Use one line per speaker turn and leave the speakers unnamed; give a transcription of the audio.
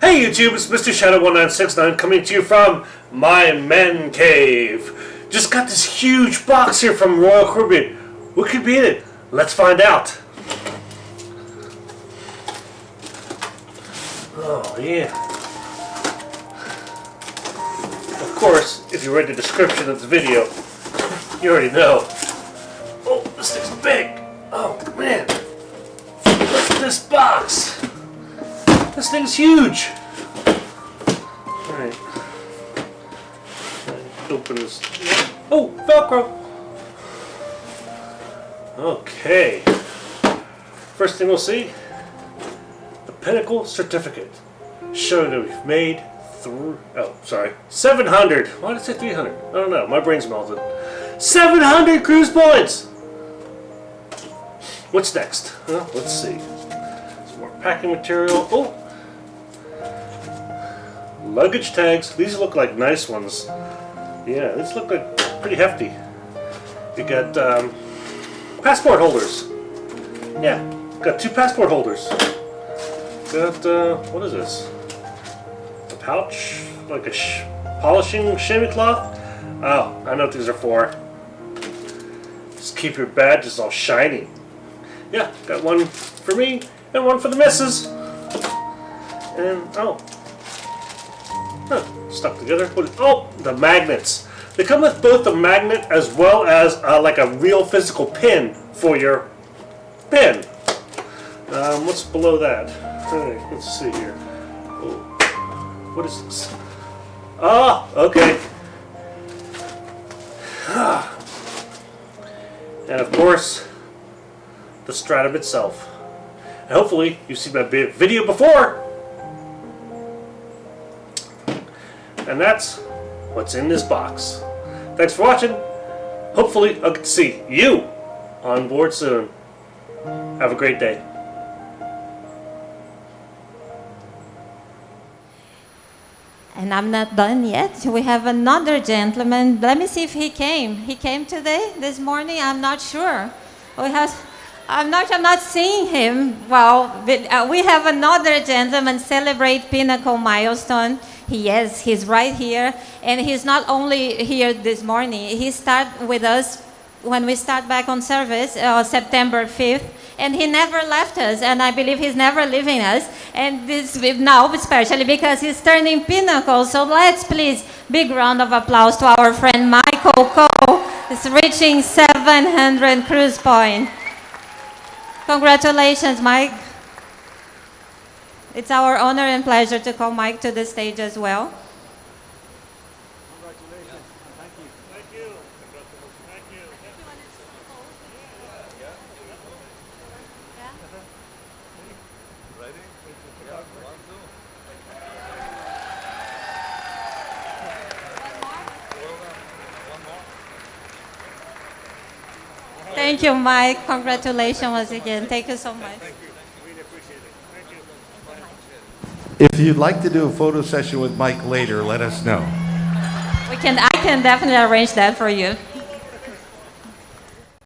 Hey YouTube, it's Mr. Shadow1969 coming to you from my man cave. Just got this huge box here from Royal Caribbean. What could be in it? Let's find out. Oh yeah. Of course, if you read the description of the video, you already know. Oh, this thing's big. Oh man. Look at this box. This thing's huge. Alright. Open this. Oh, Velcro. Okay. First thing we'll see, the Pinnacle Certificate, showing that we've made 700. Why did I say 300? I don't know. My brain's melted. 700 cruise points. What's next? Let's see. Some more packing material. Oh. Luggage tags. These look like nice ones. Yeah, these look like pretty hefty. We got passport holders. Yeah, got 2 passport holders. Got what is this? A pouch, like a polishing chamois cloth. Oh, I know what these are for. Just keep your badges all shiny. Yeah, got one for me and one for the missus. And stuck together. Oh, the magnets. They come with both the magnet as well as like a real physical pin for your pin. What's below that? Alright, let's see here. Oh, what is this? Ah, okay. And of course, the Stratum itself. And hopefully, you've seen my video before. And that's what's in this box. Thanks for watching. Hopefully, I'll get to see you on board soon. Have a great day.
And I'm not done yet. We have another gentleman. Let me see if he came. He came today, this morning. I'm not sure. I'm not seeing him. Well, we have another gentleman celebrate Pinnacle milestone. He's right here, and he's not only here this morning. He started with us when we start back on service, September 5th, and he never left us, and I believe he's never leaving us. And this now, especially because he's turning Pinnacle. So let's please, big round of applause to our friend Michael Cole. He's reaching 700 cruise points. Congratulations, Mike. It's our honor and pleasure to call Mike to the stage as well.
Congratulations. Thank you. Thank you. Thank you.
Ready? Yeah, 1, 2.
Thank you, Mike. Congratulations once again. Thank you so much.
Thank you. Really appreciate it. Thank you.
If you'd like to do a photo session with Mike later, let us know.
I can definitely arrange that for you.